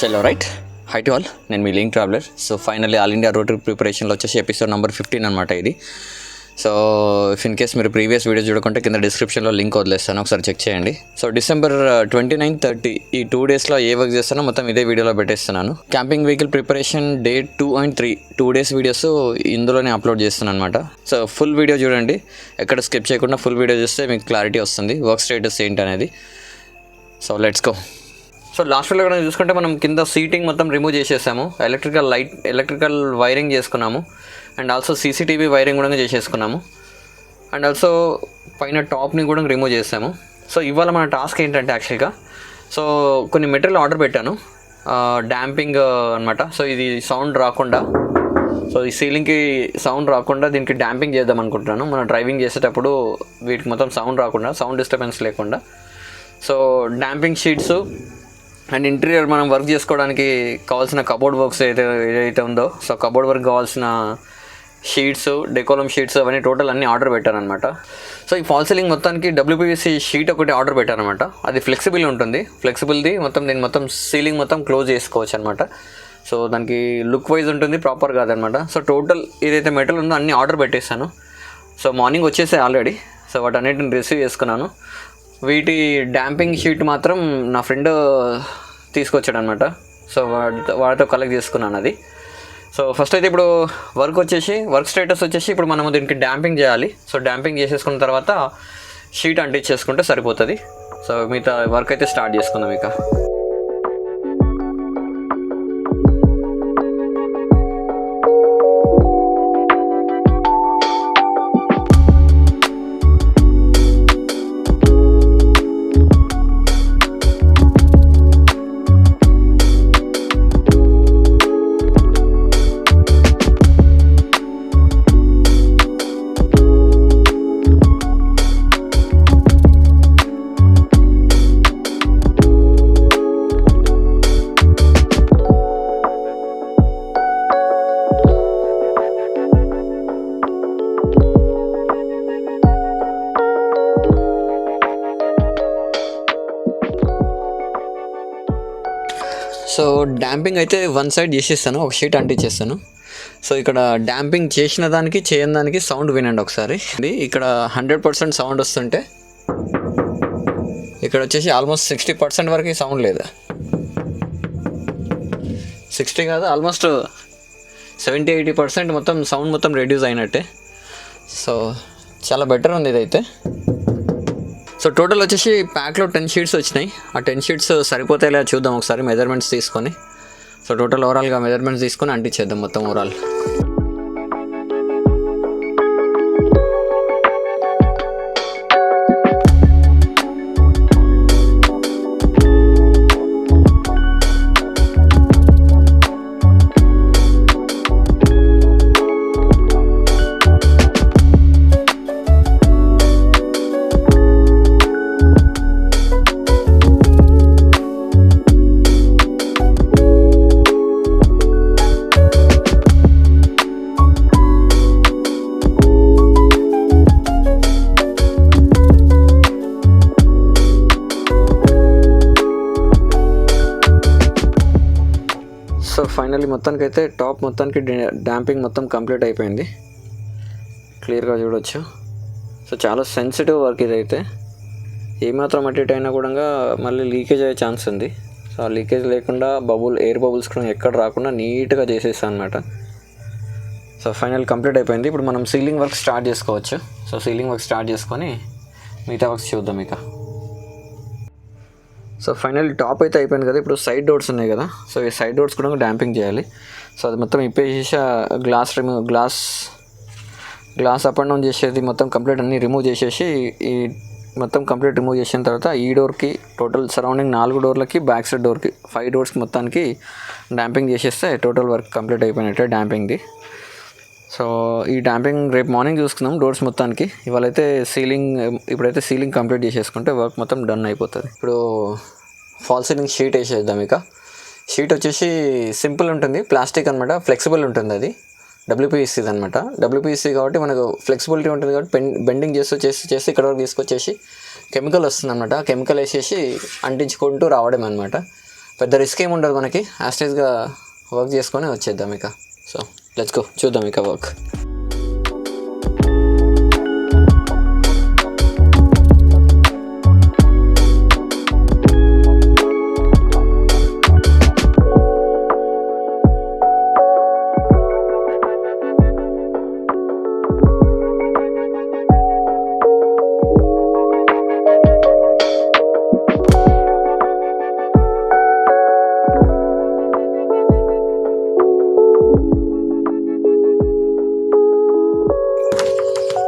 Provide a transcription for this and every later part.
Hello right hi to all, నేను మీ link traveller. So finally all India road trip ప్రిపరేషన్లో వచ్చేసి episode number 15 అనమాట ఇది. సో ఇఫ్ ఇన్ కేస్ మీరు ప్రీవియస్ వీడియోస్ చూడకుంటే కింద డిస్క్రిప్షన్లో లింక్ వదిలేస్తాను, ఒకసారి చెక్ చేయండి. సో డిసెంబర్ 29, 30 ఈ 2 డేస్లో ఏ వర్క్ చేస్తానో మొత్తం ఇదే వీడియోలో పెట్టేస్తున్నాను. Camping vehicle preparation day 2 and 3 2 days videos ఇందులోనే అప్లోడ్ చేస్తున్నాను అనమాట. సో ఫుల్ వీడియో చూడండి, ఎక్కడ స్కిప్ చేయకుండా ఫుల్ వీడియో చూస్తే మీకు క్లారిటీ వస్తుంది వర్క్ స్టేటస్ ఏంటి అనేది. So let's go. So last video కూడా చూసుకుంటే మనం కింద సీటింగ్ మొత్తం రిమూవ్ చేసేసాము, ఎలక్ట్రికల్ వైరింగ్ చేసుకున్నాము, అండ్ ఆల్సో సీసీటీవీ వైరింగ్ కూడా చేసేసుకున్నాము, అండ్ ఆల్సో పైన టాప్ని కూడా రిమూవ్ చేసాము. సో ఇవాళ మన టాస్క్ ఏంటంటే యాక్చువల్గా సో కొన్ని మెటీరియల్ ఆర్డర్ పెట్టాను, డాంపింగ్ అనమాట. సో ఇది సౌండ్ రాకుండా, సో ఈ సీలింగ్కి సౌండ్ రాకుండా దీనికి డాంపింగ్ చేద్దాం అనుకుంటున్నాను. మనం డ్రైవింగ్ చేసేటప్పుడు వీటికి మొత్తం సౌండ్ రాకుండా, సౌండ్ డిస్టర్బెన్స్ లేకుండా. So damping sheets and interior మనం వర్క్ చేసుకోవడానికి కావాల్సిన కబోర్డ్ వర్క్స్ ఏదైతే ఉందో, సో కబోర్డ్ వర్క్ కావాల్సిన షీట్స్, డెకోలం షీట్స్ అవన్నీ టోటల్ అన్నీ ఆర్డర్ పెట్టాను అనమాట. సో ఈ ఫాల్ సీలింగ్ మొత్తానికి WPVC షీట్ ఒకటి ఆర్డర్ పెట్టాను అనమాట. అది ఫ్లెక్సిబుల్ ఉంటుంది, ఫ్లెక్సిబుల్ది మొత్తం దీన్ని మొత్తం సీలింగ్ మొత్తం క్లోజ్ చేసుకోవచ్చు అనమాట. సో దానికి లుక్ వైజ్ ఉంటుంది, ప్రాపర్ కాదనమాట. సో టోటల్ ఏదైతే మెటల్ ఉందో అన్నీ ఆర్డర్ పెట్టేశాను. సో మార్నింగ్ వచ్చేసాయి ఆల్రెడీ. సో వాటన్నిటిని రిసీవ్ చేసుకున్నాను. వీటి డాంపింగ్ షీట్ మాత్రం నా ఫ్రెండ్ తీసుకొచ్చాడు అనమాట. సో వాడితో కలెక్ట్ చేసుకున్నాను అది. సో ఫస్ట్ అయితే ఇప్పుడు వర్క్ స్టేటస్ వచ్చేసి ఇప్పుడు మనము దీనికి డాంపింగ్ చేయాలి. సో డాంపింగ్ చేసేసుకున్న తర్వాత షీట్ అంటించేసుకుంటే సరిపోతుంది. సో మిగతా వర్క్ అయితే స్టార్ట్ చేసుకుందాం ఇక. సో డాంపింగ్ అయితే వన్ సైడ్ చేసేస్తాను, ఒక షీట్ అంటించేస్తాను. సో ఇక్కడ డాంపింగ్ చేసిన దానికి చేయని దానికి సౌండ్ వినండి ఒకసారి. ఇక్కడ 100% సౌండ్ వస్తుంటే ఇక్కడ వచ్చేసి ఆల్మోస్ట్ 60% వరకు సౌండ్ లేదు. 60 కాదు, ఆల్మోస్ట్ 70-80% మొత్తం సౌండ్ మొత్తం రెడ్యూస్ అయినట్టే. సో చాలా బెటర్ ఉంది ఇదైతే. సో టోటల్ వచ్చేసి ప్యాక్లో 10 షీట్స్ వచ్చినాయి. ఆ 10 షీట్స్ సరిపోతాయిలా చూద్దాం ఒకసారి మెజర్మెంట్స్ తీసుకొని. సో టోటల్ ఓవరాల్గా మెజర్మెంట్స్ తీసుకొని అంటించేద్దాం మొత్తం ఓవరాల్. సో ఫైనల్లీ మొత్తానికైతే టాప్ మొత్తానికి డాంపింగ్ మొత్తం కంప్లీట్ అయిపోయింది, క్లియర్గా చూడవచ్చు. సో చాలా సెన్సిటివ్ వర్క్ ఇదైతే, ఏమాత్రం అటు ఇటు అయినా కూడా మళ్ళీ లీకేజ్ అయ్యే ఛాన్స్ ఉంది. సో ఆ లీకేజ్ లేకుండా ఎయిర్ బబుల్స్ కూడా ఎక్కడ రాకుండా నీట్గా చేసేస్తాను అనమాట. సో ఫైనల్ కంప్లీట్ అయిపోయింది. ఇప్పుడు మనం సీలింగ్ వర్క్ స్టార్ట్ చేసుకోవచ్చు. సో సీలింగ్ వర్క్ స్టార్ట్ చేసుకొని మిగతా వర్క్స్ చూద్దాం ఇక. సో ఫైనల్ టాప్ అయితే అయిపోయింది కదా. ఇప్పుడు సైడ్ డోర్స్ ఉన్నాయి కదా, సో ఈ సైడ్ డోర్స్ కూడా డాంపింగ్ చేయాలి. సో అది మొత్తం ఇప్పేసి గ్లాస్ అప్ అండ్ డౌన్ చేసేది మొత్తం కంప్లీట్ అన్నీ రిమూవ్ చేసేసి, ఈ మొత్తం కంప్లీట్ రిమూవ్ చేసిన తర్వాత ఈ డోర్కి టోటల్ సరౌండింగ్ 4 డోర్లకి బ్యాక్ సైడ్ డోర్కి 5 డోర్స్కి మొత్తానికి డాంపింగ్ చేసేస్తే టోటల్ వర్క్ కంప్లీట్ అయిపోయినట్టే డాంపింగ్ది. సో ఈ డాంపింగ్ రేపు మార్నింగ్ చూసుకుందాం డోర్స్ మొత్తానికి. ఇప్పుడైతే సీలింగ్ కంప్లీట్ చేసేసుకుంటే వర్క్ మొత్తం డన్ అయిపోతుంది. ఇప్పుడు ఫాల్ సీలింగ్ షీట్ వేసేద్దాం ఇక. షీట్ వచ్చేసి సింపుల్ ఉంటుంది, ప్లాస్టిక్ అనమాట, ఫ్లెక్సిబుల్ ఉంటుంది. అది WPVC అనమాట. WPVC కాబట్టి మనకు ఫ్లెక్సిబిలిటీ ఉంటుంది కాబట్టి బెండింగ్ చేసి ఇక్కడ వరకు తీసుకొచ్చేసి కెమికల్ వస్తుంది అనమాట. కెమికల్ వేసేసి అంటించుకుంటూ రావడం అనమాట. పెద్ద రిస్క్ ఏమి ఉండదు మనకి, యాస్టేజ్గా వర్క్ చేసుకొని వచ్చేద్దాం ఇక. సో లెట్స్ గో, చూద్దాం ఇక వర్క్.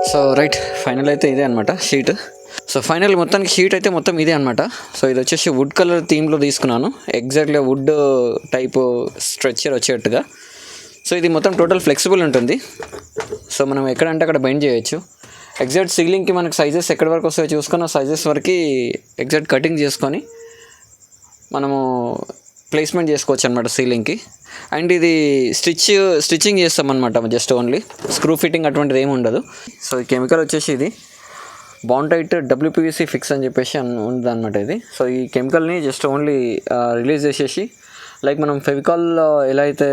సో రైట్, ఫైనల్ అయితే ఇదే అనమాట షీట్. సో ఫైనల్ మొత్తానికి షీట్ అయితే మొత్తం ఇదే అనమాట. సో ఇది వచ్చేసి వుడ్ కలర్ థీమ్లో తీసుకున్నాను, ఎగ్జాక్ట్గా వుడ్ టైపు స్ట్రక్చర్ వచ్చేట్టుగా. సో ఇది మొత్తం టోటల్ ఫ్లెక్సిబుల్ ఉంటుంది. సో మనం ఎక్కడంటే అక్కడ బెండ్ చేయొచ్చు. ఎగ్జాక్ట్ సీలింగ్కి మనకు సైజెస్ ఎక్కడి వరకు వస్తాయో చూసుకొని ఆ సైజెస్ వరకు ఎగ్జాక్ట్ కటింగ్ చేసుకొని మనము ప్లేస్మెంట్ చేసుకోవచ్చు అనమాట సీలింగ్కి. అండ్ ఇది స్టిచ్చింగ్ చేస్తామన్నమాట, జస్ట్ ఓన్లీ స్క్రూ ఫిట్టింగ్ అటువంటిది ఏమి ఉండదు. సో ఈ కెమికల్ వచ్చేసి ఇది బాండైట్ WPVC ఫిక్స్ అని చెప్పేసి ఉంది అనమాట ఇది. సో ఈ కెమికల్ని జస్ట్ ఓన్లీ రిలీజ్ చేసేసి లైక్ మనం ఫెవికాల్లో ఎలా అయితే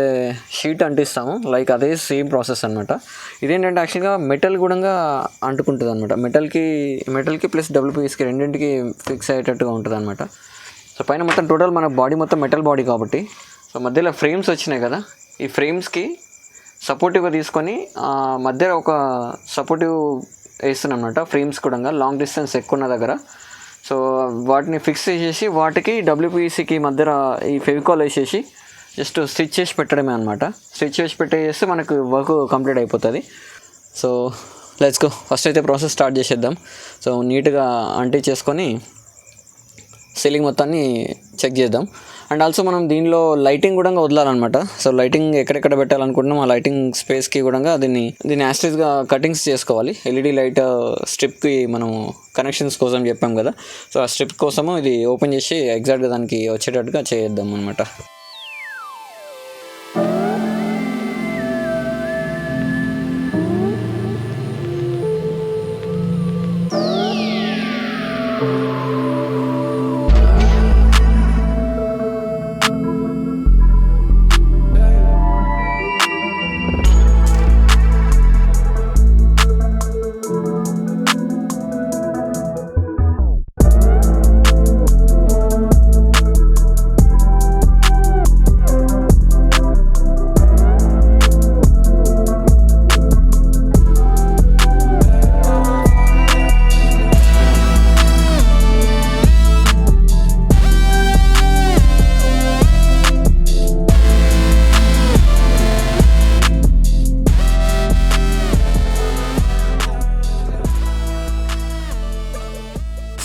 షీట్ అంటిస్తామో లైక్ అదే సేమ్ ప్రాసెస్ అనమాట. ఇదేంటంటే యాక్చువల్గా మెటల్ కూడా అంటుకుంటుంది అనమాట, మెటల్కి ప్లస్ WPVCకి రెండింటికి ఫిక్స్ అయ్యేటట్టుగా ఉంటుంది అనమాట. సో పైన మొత్తం టోటల్ మన బాడీ మొత్తం మెటల్ బాడీ కాబట్టి, సో మధ్యలో ఫ్రేమ్స్ వచ్చినాయి కదా, ఈ ఫ్రేమ్స్కి సపోర్టివ్గా తీసుకొని మధ్యలో ఒక సపోర్టివ్ వేస్తున్నాం అనమాట. ఫ్రేమ్స్ కూడా లాంగ్ డిస్టెన్స్ ఎక్కువ ఉన్న దగ్గర సో వాటిని ఫిక్స్ చేసేసి వాటికి WPVCకి మధ్యలో ఈ ఫెవికాల్ వేసేసి జస్ట్ స్టిచ్ చేసి పెట్టడమే అనమాట. స్టిచ్ చేసి పెట్టేసి మనకు వర్క్ కంప్లీట్ అయిపోతుంది. సో లెట్స్ గో, ఫస్ట్ అయితే ప్రాసెస్ స్టార్ట్ చేసేద్దాం. సో నీట్గా అంటించేసుకొని సీలింగ్ మొత్తాన్ని చెక్ చేద్దాం. అండ్ ఆల్సో మనం దీనిలో లైటింగ్ కూడా వదలాలన్నమాట. సో లైటింగ్ ఎక్కడెక్కడ పెట్టాలనుకుంటున్నాం ఆ లైటింగ్ స్పేస్కి కూడా దీన్ని యాస్టేజ్గా కటింగ్స్ చేసుకోవాలి. LED లైట్ స్ట్రిప్కి మనం కనెక్షన్స్ కోసం చెప్పాం కదా, సో ఆ స్ట్రిప్ కోసము ఇది ఓపెన్ చేసి ఎగ్జాక్ట్గా దానికి వచ్చేటట్టుగా చేద్దాం అనమాట.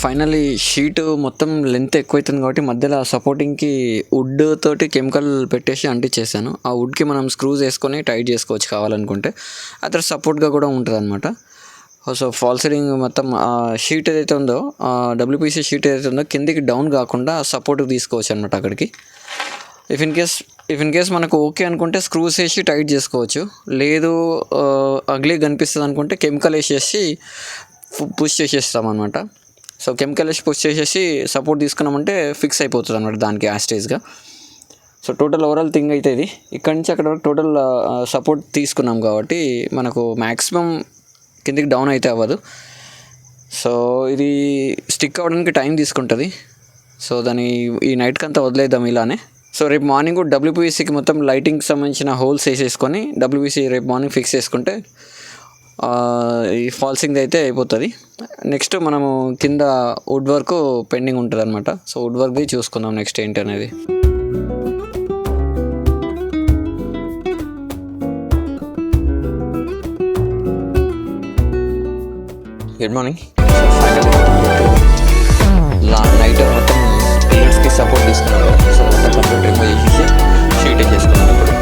ఫైనల్లీ షీట్ మొత్తం లెంత్ ఎక్కువైతుంది కాబట్టి మధ్యలో సపోర్టింగ్కి వుడ్ తోటి కెమికల్ పెట్టేసి అంటించేసాను. ఆ వుడ్కి మనం స్క్రూస్ వేసుకొని టైట్ చేసుకోవచ్చు కావాలనుకుంటే, అక్కడ సపోర్ట్గా కూడా ఉంటుంది అనమాట. సో ఫాల్ సీలింగ్ మొత్తం షీట్ ఏదైతే ఉందో WPVC షీట్ ఏదైతే ఉందో కిందికి డౌన్ కాకుండా సపోర్ట్కి తీసుకోవచ్చు అనమాట అక్కడికి. ఇఫ్ ఇన్ కేస్ మనకు ఓకే అనుకుంటే స్క్రూస్ వేసి టైట్ చేసుకోవచ్చు, లేదు అగ్లీ కనిపిస్తుంది అనుకుంటే కెమికల్ వేసేసి పుష్ చేసేస్తాం అనమాట. సో కెమికల్ వేసి పుష్ చేసేసి సపోర్ట్ తీసుకున్నామంటే ఫిక్స్ అయిపోతుంది అనమాట దానికి యాస్టేజ్గా. సో టోటల్ ఓవరాల్ థింగ్ అయితే ఇది ఇక్కడి నుంచి అక్కడ టోటల్ సపోర్ట్ తీసుకున్నాం కాబట్టి మనకు మ్యాక్సిమం కిందికి డౌన్ అయితే అవ్వదు. సో ఇది స్టిక్ అవ్వడానికి టైం తీసుకుంటుంది. సో దాన్ని ఈ నైట్కి అంతా వదిలేద్దాం ఇలానే. సో రేపు మార్నింగ్ WPVCకి మొత్తం లైటింగ్కి సంబంధించిన హోల్స్ వేసేసుకొని WPVC రేపు మార్నింగ్ ఫిక్స్ చేసుకుంటే ఈ ఫాల్సింగ్ అయితే అయిపోతుంది. నెక్స్ట్ మనము కింద వుడ్ వర్క్ పెండింగ్ ఉంటుంది అనమాట. సో వుడ్ వర్క్ది చూసుకుందాం నెక్స్ట్ ఏంటి అనేది. Good morning. నైట్ మొత్తం పిల్లర్స్కి సపోర్ట్ తీసుకున్నాను. సో మొత్తం కంప్లీట్ రిమూవ్ చేసేసి షీట్ చేసుకున్నాను. ఇప్పుడు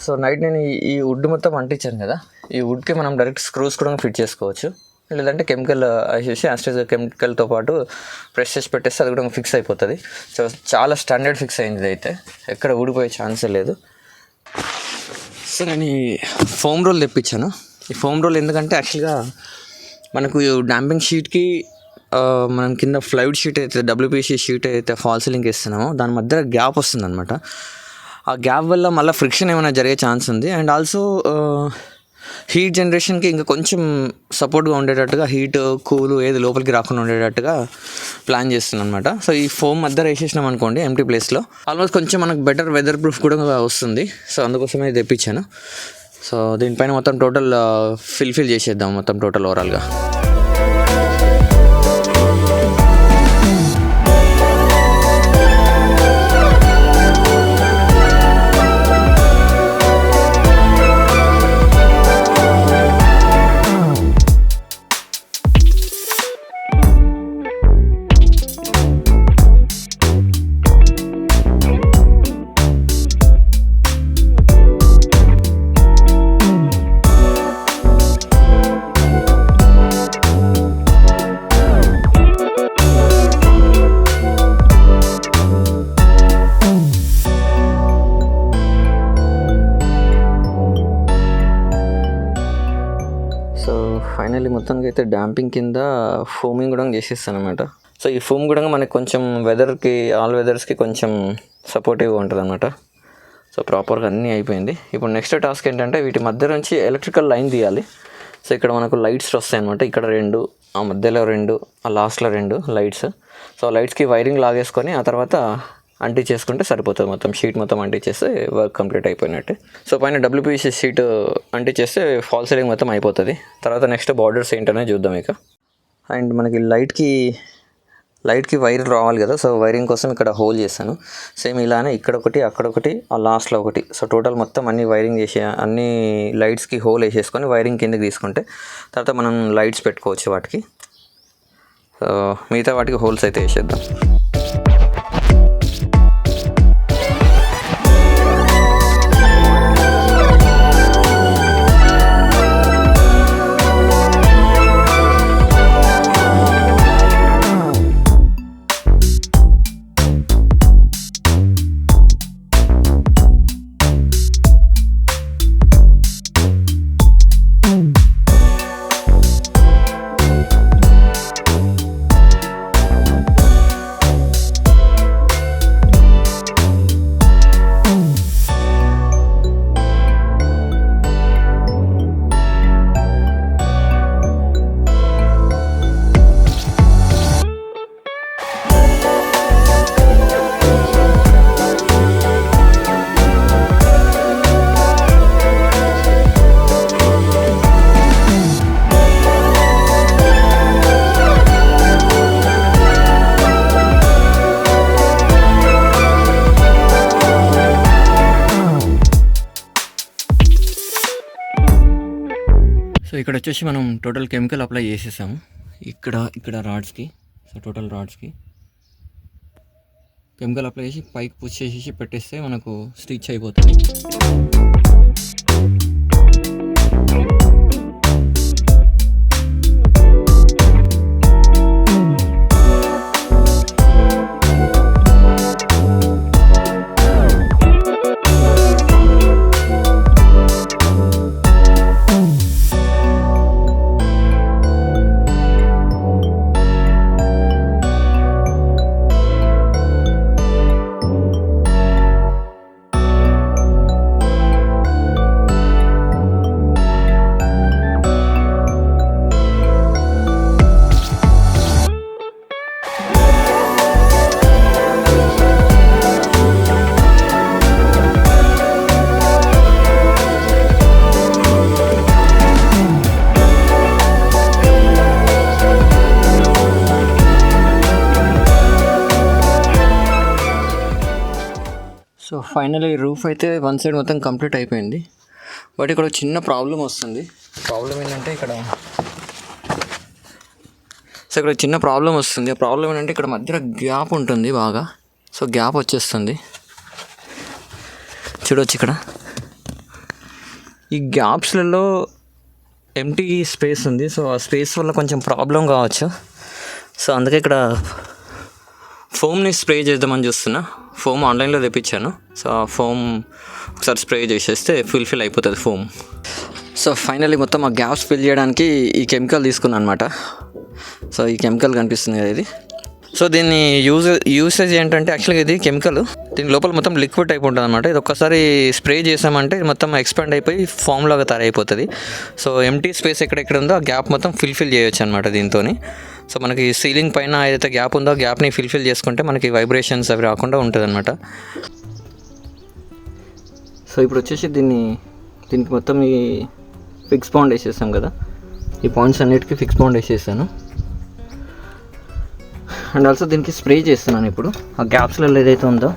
సో నైట్ నేను ఈ వుడ్ మొత్తం అంటించాను కదా, ఈ వుడ్కి మనం డైరెక్ట్ స్క్రూస్ కూడా ఫిట్ చేసుకోవచ్చు, లేదంటే కెమికల్ వేసేసి యాస్టేజ్ కెమికల్తో పాటు ప్రెస్ చేసి పెట్టేస్తే అది కూడా ఫిక్స్ అయిపోతుంది. సో చాలా స్టాండర్డ్ ఫిక్స్ అయింది, ఇది అయితే ఎక్కడ ఊడిపోయే ఛాన్సే లేదు. సో నేను ఈ ఫోమ్ రోల్ తెప్పించాను. ఈ ఫోమ్ రోల్ ఎందుకంటే యాక్చువల్గా మనకు డాంపింగ్ షీట్కి మనం కింద ఫ్లైవుడ్ షీట్ అయితే డబ్ల్యూపీసీ షీట్ అయితే ఫాల్ సీలింగ్ వేస్తున్నామో దాని మధ్య గ్యాప్ వస్తుంది అనమాట. ఆ గ్యాప్ వల్ల మళ్ళీ ఫ్రిక్షన్ ఏమైనా జరిగే ఛాన్స్ ఉంది. అండ్ ఆల్సో హీట్ జనరేషన్కి ఇంకా కొంచెం సపోర్ట్గా ఉండేటట్టుగా, హీట్ కూల్ ఏది లోపలికి రాకుండా ఉండేటట్టుగా ప్లాన్ చేస్తున్నాను అనమాట. సో ఈ ఫోమ్ మధ్య వేసేసినాం అనుకోండి ఎంటీ ప్లేస్లో, ఆల్మోస్ట్ కొంచెం మనకు బెటర్ వెదర్ ప్రూఫ్ కూడా వస్తుంది. సో అందుకోసమే తెప్పించాను. సో దీనిపైన మొత్తం టోటల్ ఫిల్ చేసేద్దాం మొత్తం టోటల్ ఓవరాల్గా. ఫైనల్లీ మొత్తానికి అయితే డాంపింగ్ కింద ఫోమింగ్ కూడా చేసేస్తాను అనమాట. సో ఈ ఫోమ్ కూడా మనకి కొంచెం వెదర్కి, ఆల్ వెదర్స్కి కొంచెం సపోర్టివ్గా ఉంటుంది అనమాట. సో ప్రాపర్గా అన్నీ అయిపోయింది. ఇప్పుడు నెక్స్ట్ టాస్క్ ఏంటంటే వీటి మధ్య నుంచి ఎలక్ట్రికల్ లైన్ తీయాలి. సో ఇక్కడ మనకు లైట్స్ వస్తాయి అనమాట. ఇక్కడ 2, ఆ మధ్యలో 2, ఆ లాస్ట్లో 2 లైట్స్. సో లైట్స్కి వైరింగ్ లాగేసుకొని ఆ తర్వాత అంటించేసుకుంటే సరిపోతుంది. మొత్తం షీట్ మొత్తం అంటించేస్తే వర్క్ కంప్లీట్ అయిపోయినట్టు. సో పైన డబ్ల్యూపీసీ షీట్ అంటించేస్తే ఫాల్ సీలింగ్ మొత్తం అయిపోతుంది. తర్వాత నెక్స్ట్ బార్డర్స్ ఏంటనే చూద్దాం ఇక. అండ్ మనకి లైట్కి వైర్ రావాలి కదా, సో వైరింగ్ కోసం ఇక్కడ హోల్ చేశాను. సేమ్ ఇలానే ఇక్కడ ఒకటి, అక్కడ ఒకటి, ఆ లాస్ట్లో ఒకటి. సో టోటల్ మొత్తం అన్ని వైరింగ్ చేసి అన్ని లైట్స్కి హోల్ వేసేసుకొని వైరింగ్ కిందకి తీసుకుంటే తర్వాత మనం లైట్స్ పెట్టుకోవచ్చు వాటికి. సో మిగతా వాటికి హోల్స్ అయితే వేసేద్దాం. సో ఇక్కడ వచ్చేసి మనం టోటల్ కెమికల్ అప్లై చేసేసాము ఇక్కడ రాడ్స్కి. సో టోటల్ రాడ్స్కి కెమికల్ అప్లై చేసి పైకి పుష్ చేసేసి పెట్టేస్తే మనకు స్టిచ్ అయిపోతుంది. సో ఫైనల్లీ రూఫ్ అయితే వన్ సైడ్ మొత్తం కంప్లీట్ అయిపోయింది. బట్ ఇక్కడ చిన్న ప్రాబ్లం వస్తుంది. ప్రాబ్లం ఏంటంటే ఇక్కడ చిన్న ప్రాబ్లం వస్తుంది. ఆ ప్రాబ్లం ఏంటంటే ఇక్కడ మధ్యలో గ్యాప్ ఉంటుంది బాగా. సో గ్యాప్ వచ్చేస్తుంది, చూడవచ్చు ఇక్కడ ఈ గ్యాప్స్లలో ఎంటీ స్పేస్ ఉంది. సో ఆ స్పేస్ వల్ల కొంచెం ప్రాబ్లం కావచ్చు. సో అందుకే ఇక్కడ ఫోమ్ని స్ప్రే చేద్దామని చూస్తున్నా. ఫోమ్ ఆన్లైన్లో తెప్పించాను. సో ఆ ఫోమ్ ఒకసారి స్ప్రే చేసేస్తే ఫుల్ఫిల్ అయిపోతుంది ఫోమ్. సో ఫైనల్లీ మొత్తం ఆ గ్యాప్స్ ఫిల్ చేయడానికి ఈ కెమికల్ తీసుకున్నాను అనమాట. సో ఈ కెమికల్ కనిపిస్తుంది కదా ఇది. సో దీన్ని యూసేజ్ ఏంటంటే యాక్చువల్గా ఇది కెమికల్, దీని లోపల మొత్తం లిక్విడ్ టైప్ ఉంటుంది అనమాట. ఇది ఒక్కసారి స్ప్రే చేసామంటే మొత్తం ఎక్స్పాండ్ అయిపోయి ఫామ్ లాగా తయారైపోతుంది. సో ఎంటీ స్పేస్ ఎక్కడెక్కడ ఉందో ఆ గ్యాప్ మొత్తం ఫిల్ చేయొచ్చు అనమాట దీంతో. సో మనకి సీలింగ్ పైన ఏదైతే గ్యాప్ ఉందో ఆ గ్యాప్ని ఫిల్ చేసుకుంటే మనకి వైబ్రేషన్స్ అవి రాకుండా ఉంటుంది అనమాట. సో ఇప్పుడు వచ్చేసి దీనికి మొత్తం ఈ ఫిక్స్ బౌండ్ వేసేసాం కదా, ఈ పాయింట్స్ అన్నిటికీ ఫిక్స్ బౌండ్ వేసేసాను. అండ్ ఆల్సో దీనికి స్ప్రే చేస్తున్నాను ఇప్పుడు. ఆ గ్యాప్స్లలో ఏదైతే ఉందో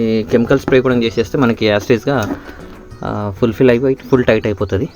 ఈ కెమికల్ స్ప్రే కూడా చేసేస్తే మనకి యాసిడ్గా ఫుల్ఫిల్ అయిపోయి ఫుల్ టైట్ అయిపోతుంది.